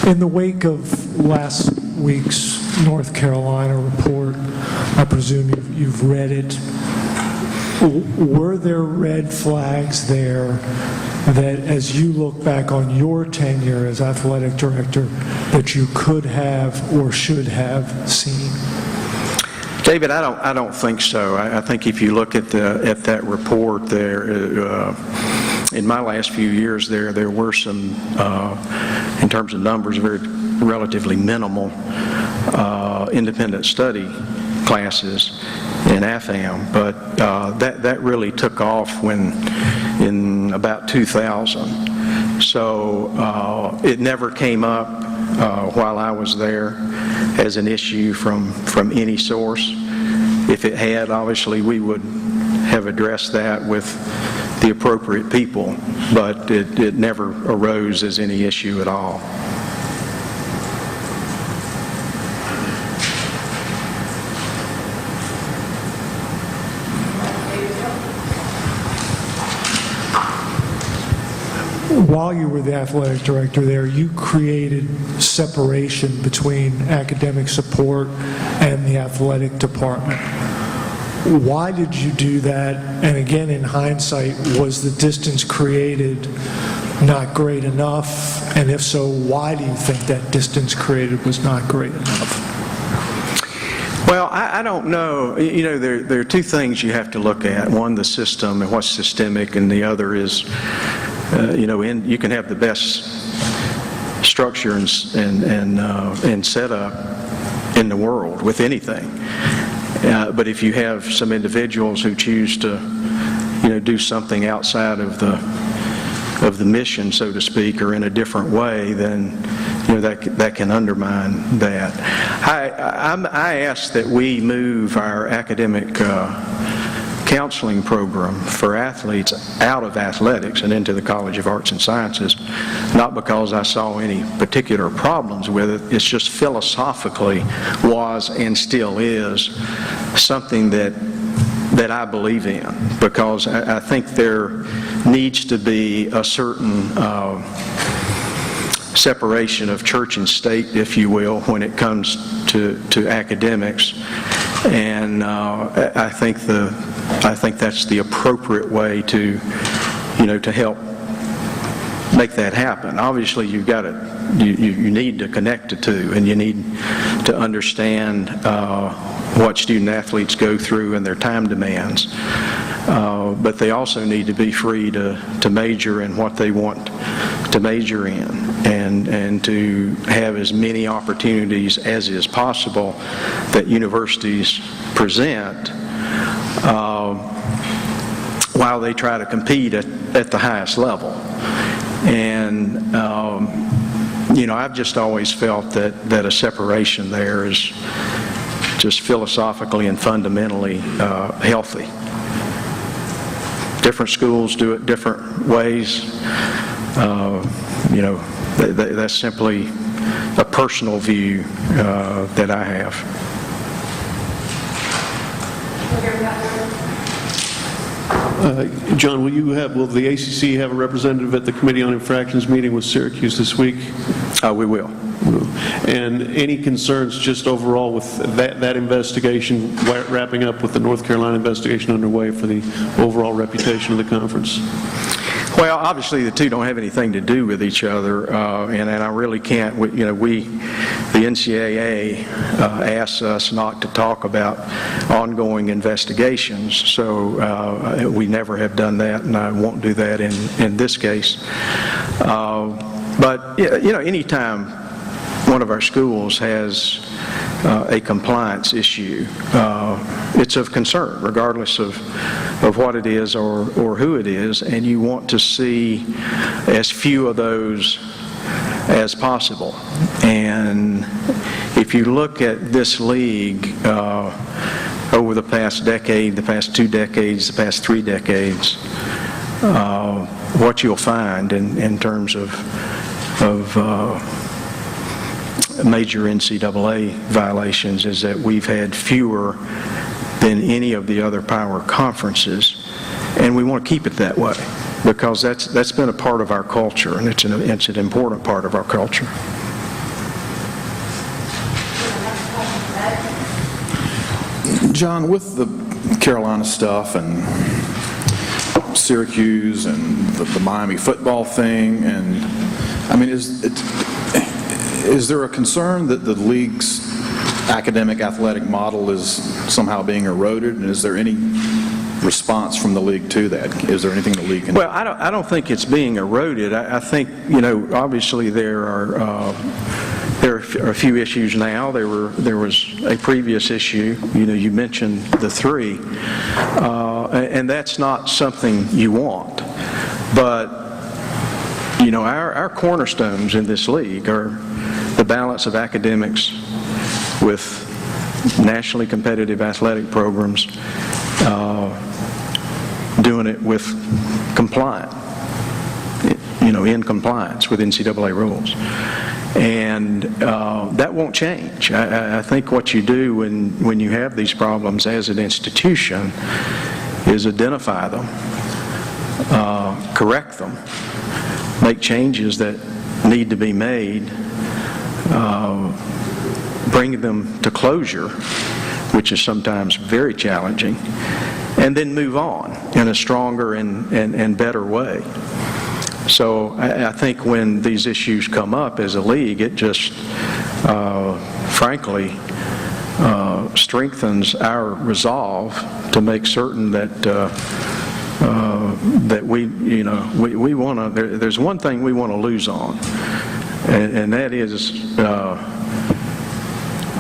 In the wake of last week's North Carolina report, I presume you've read it, were there red flags there that, as you look back on your tenure as athletic director, that you could have or should have seen? David, I don't think so. I think if you look at that report there, in my last few years there were some, in terms of numbers, very relatively minimal independent study classes in AFAM, but that really took off in about 2000. So it never came up while I was there as an issue from any source. If it had, obviously we would have addressed that with the appropriate people, but it never arose as any issue at all. While you were the athletic director there, you created separation between academic support and the athletic department. Why did you do that? And again, in hindsight, was the distance created not great enough? And if so, why do you think that distance created was not great enough? Well, I don't know. You know, there are two things you have to look at. One, the system and what's systemic, and the other is, you can have the best structure and setup in the world with anything. But if you have some individuals who choose to, do something outside of the mission, so to speak, or in a different way, then that can undermine that. I ask that we move our academic counseling program for athletes out of athletics and into the College of Arts and Sciences, not because I saw any particular problems with it. It's just philosophically was and still is something that I believe in, because I think there needs to be a certain separation of church and state, if you will, when it comes to academics. And I think that's the appropriate way to help make that happen. Obviously, you need to connect the two, and you need to understand what student athletes go through and their time demands. But they also need to be free to major in what they want to major in, and to have as many opportunities as is possible that universities present while they try to compete at the highest level. And I've just always felt that a separation there is just philosophically and fundamentally healthy. Different schools do it different ways. That's simply a personal view that I have. John, will the ACC have a representative at the Committee on Infractions meeting with Syracuse this week? We will. And any concerns just overall with that investigation, wrapping up with the North Carolina investigation underway, for the overall reputation of the conference? Well, obviously the two don't have anything to do with each other, and I really can't. The NCAA asks us not to talk about ongoing investigations, so we never have done that, and I won't do that in this case. But anytime one of our schools has a compliance issue, it's of concern, regardless of what it is or who it is, and you want to see as few of those as possible. And if you look at this league over the past decade, the past 2 decades, the past 3 decades, what you'll find in terms of major NCAA violations is that we've had fewer than any of the other power conferences, and we want to keep it that way, because that's been a part of our culture, and it's an important part of our culture. John, with the Carolina stuff and Syracuse and the Miami football thing, and I mean, is there a concern that the league's academic athletic model is somehow being eroded, and is there any response from the league to that? Is there anything the league can do? Well, I don't think it's being eroded. I think, you know, obviously there are a few issues now. There was a previous issue. You know, you mentioned the three, and that's not something you want. But you know, our cornerstones in this league are the balance of academics with nationally competitive athletic programs, doing it with compliant, you know, in compliance with NCAA rules. And that won't change. I think what you do when you have these problems as an institution is identify them, correct them, make changes that need to be made, bring them to closure, which is sometimes very challenging, and then move on in a stronger and better way. So I think when these issues come up as a league, it just, frankly, strengthens our resolve to make certain that that we want to. There's one thing we want to lose on, and that is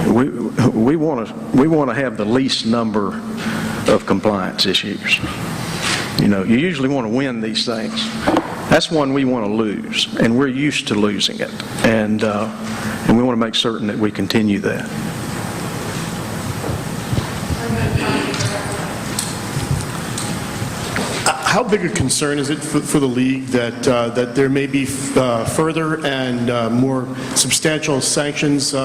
we want to have the least number of compliance issues. You know, you usually want to win these things. That's one we want to lose, and we're used to losing it, and we want to make certain that we continue that. How big a concern is it for the league that there may be further and more substantial sanctions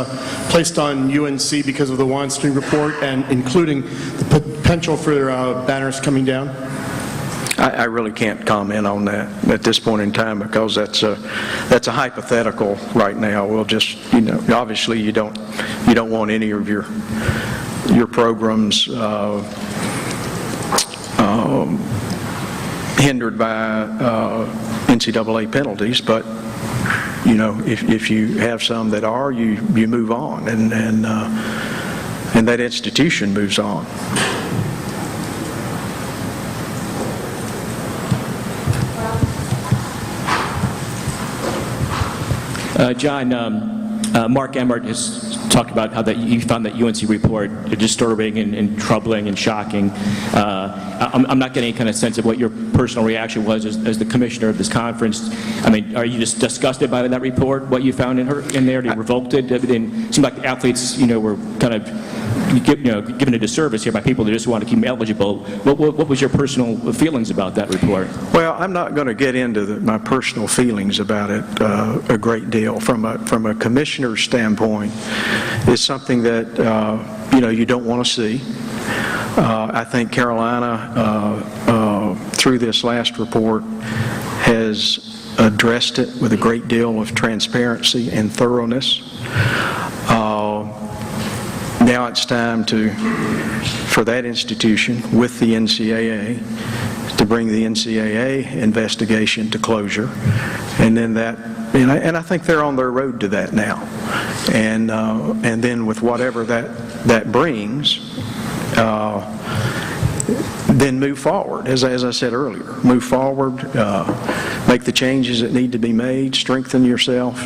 placed on UNC because of the Weinstein report, and including the potential for banners coming down? I really can't comment on that at this point in time, because that's a hypothetical right now. We'll just, you know, obviously you don't want any of your programs hindered by NCAA penalties, but you know, if you have some that are, you move on, and that institution moves on. John, Mark Emmert has talked about how that you found that UNC report disturbing and troubling and shocking. I'm not getting any kind of sense of what your personal reaction was as the commissioner of this conference. I mean, are you just disgusted by that report, what you found in there? They revoked it? It seemed like the athletes, you know, were kind of given a disservice here by people that just want to keep them eligible. What was your personal feelings about that report? Well, I'm not going to get into my personal feelings about it a great deal. From a commissioner's standpoint, it's something that you know, you don't want to see. I think Carolina, through this last report, has addressed it with a great deal of transparency and thoroughness. Now it's time for that institution, with the NCAA, to bring the NCAA investigation to closure, and then that, and I think they're on their road to that now, and then with whatever that brings, then move forward. As I said earlier, move forward, make the changes that need to be made, strengthen yourself,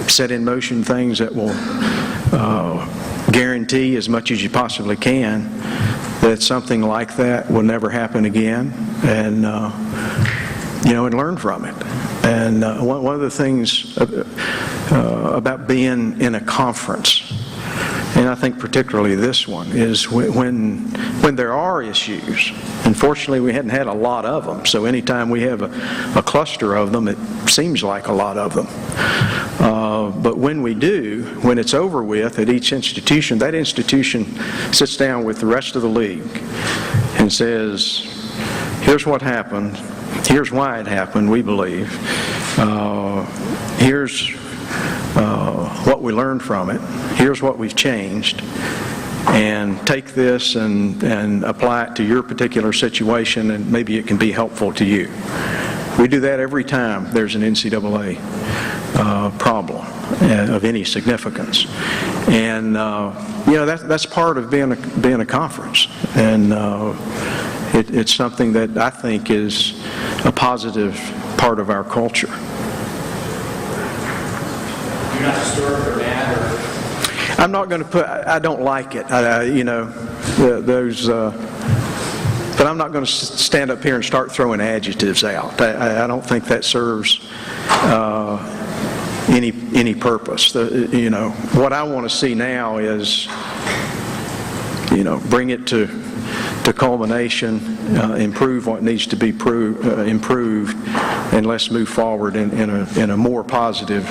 set in motion things that will guarantee as much as you possibly can that something like that will never happen again, and and learn from it. And one of the things about being in a conference, and I think particularly this one, is when there are issues. Unfortunately, we hadn't had a lot of them, so anytime we have a cluster of them, it seems like a lot of them. But when we do, when it's over with at each institution, that institution sits down with the rest of the league and says, here's what happened, here's why it happened, we believe, here's what we learned from it, here's what we've changed, and take this and apply it to your particular situation, and maybe it can be helpful to you. We do that every time there's an NCAA problem of any significance. And, that's part of being a conference. And it's something that I think is a positive part of our culture. You're not disturbed or mad or... I'm not going to put, I don't like it, but I'm not going to stand up here and start throwing adjectives out. I don't think that serves any purpose. What I want to see now is, bring it to culmination, improve what needs to be improved, and let's move forward in a more positive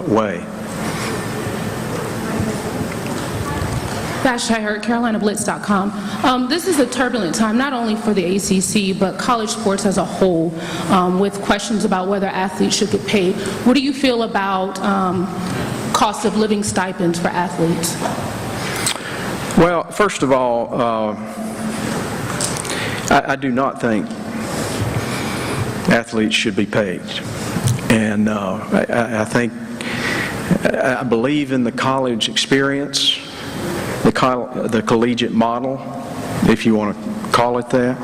way. Vash Tyhert, CarolinaBlitz.com. This is a turbulent time, not only for the ACC, but college sports as a whole, with questions about whether athletes should get paid. What do you feel about cost of living stipends for athletes? Well, first of all, I do not think athletes should be paid. And I believe in the college experience, the collegiate model, if you want to call it that.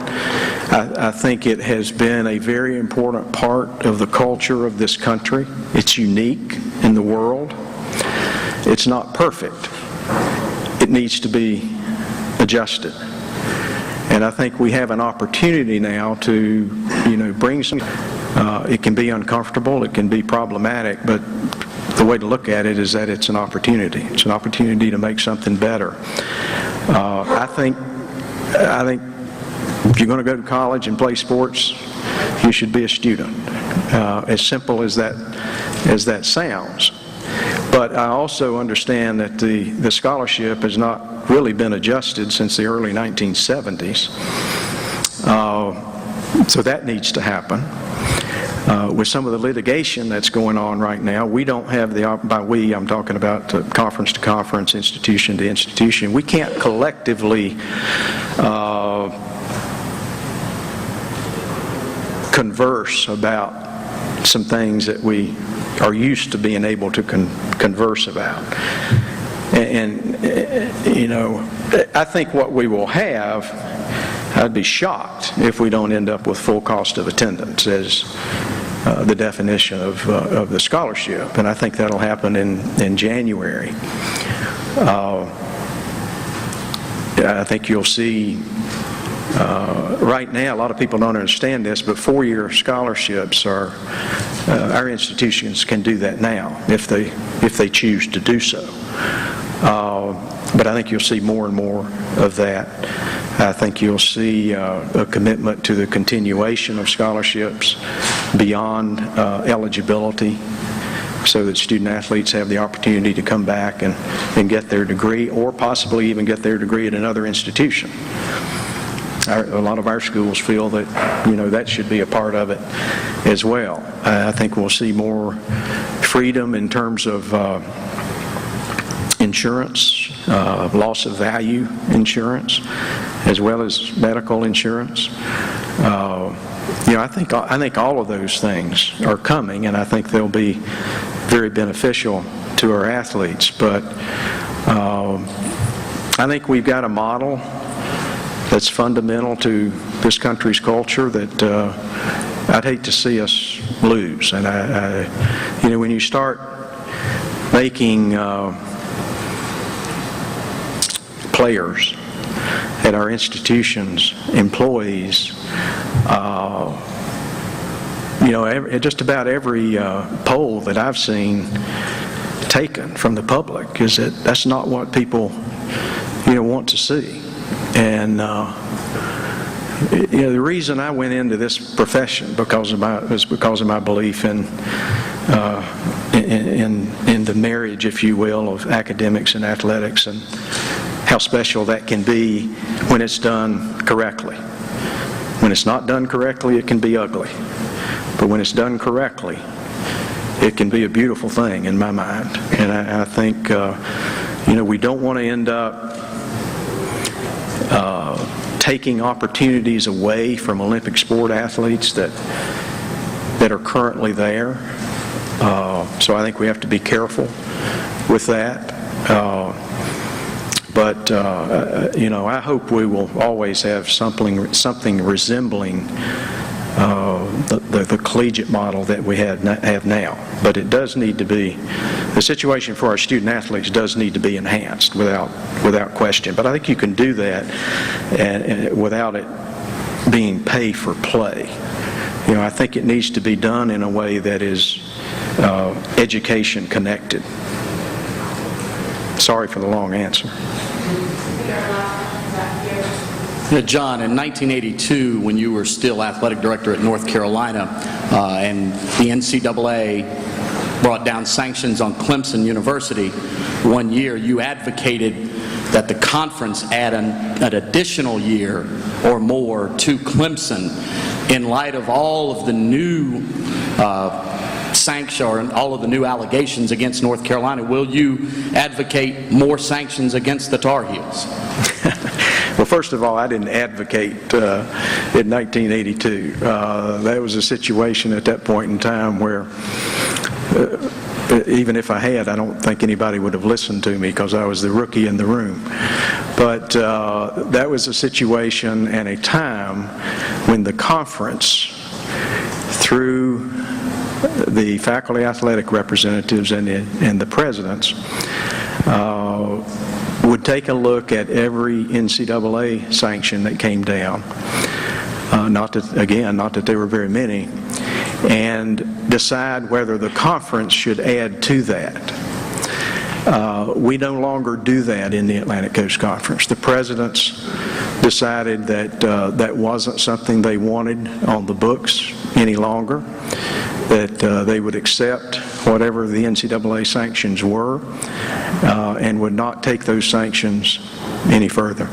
I think it has been a very important part of the culture of this country. It's unique in the world. It's not perfect. It needs to be adjusted. And I think we have an opportunity now to, bring some... it can be uncomfortable, it can be problematic, but the way to look at it is that it's an opportunity. It's an opportunity to make something better. I think if you're going to go to college and play sports, you should be a student. As simple as that sounds. But I also understand that the scholarship has not really been adjusted since the early 1970s. So that needs to happen. With some of the litigation that's going on right now, we don't have by we, I'm talking about conference to conference, institution to institution, we can't collectively converse about some things that we are used to being able to converse about. And I think what we will have, I'd be shocked if we don't end up with full cost of attendance as the definition of the scholarship, and I think that'll happen in January. I think you'll see right now, a lot of people don't understand this, but four-year scholarships are, our institutions can do that now if they choose to do so. But I think you'll see more and more of that. I think you'll see a commitment to the continuation of scholarships beyond eligibility, so that student athletes have the opportunity to come back and get their degree, or possibly even get their degree at another institution. A lot of our schools feel that that should be a part of it as well. I think we'll see more freedom in terms of insurance, loss of value insurance, as well as medical insurance. I think all of those things are coming, and I think they'll be very beneficial to our athletes. But I think we've got a model that's fundamental to this country's culture that I'd hate to see us lose. And when you start making players at our institutions employees, just about every poll that I've seen taken from the public is that that's not what people want to see. And the reason I went into this profession was because of my belief in the marriage, if you will, of academics and athletics, and how special that can be when it's done correctly. When it's not done correctly, it can be ugly. But when it's done correctly, it can be a beautiful thing in my mind. And I think we don't want to end up taking opportunities away from Olympic sport athletes that are currently there. So I think we have to be careful with that. But I hope we will always have something resembling the collegiate model that we have now. But it does need to be, the situation for our student athletes does need to be enhanced without question. But I think you can do that and without it being pay for play. I think it needs to be done in a way that is education connected. Sorry for the long answer. John, in 1982, when you were still athletic director at North Carolina, and the NCAA brought down sanctions on Clemson University, one year you advocated that the conference add an additional year or more to Clemson in light of all of the new and all of the new allegations against North Carolina. Will you advocate more sanctions against the Tar Heels? Well, first of all, I didn't advocate in 1982. That was a situation at that point in time where even if I had, I don't think anybody would have listened to me because I was the rookie in the room. But that was a situation and a time when the conference, through the faculty athletic representatives and the presidents, would take a look at every NCAA sanction that came down, not that there were very many, and decide whether the conference should add to that. We no longer do that in the Atlantic Coast Conference. The presidents decided that that wasn't something they wanted on the books any longer, that they would accept whatever the NCAA sanctions were and would not take those sanctions any further.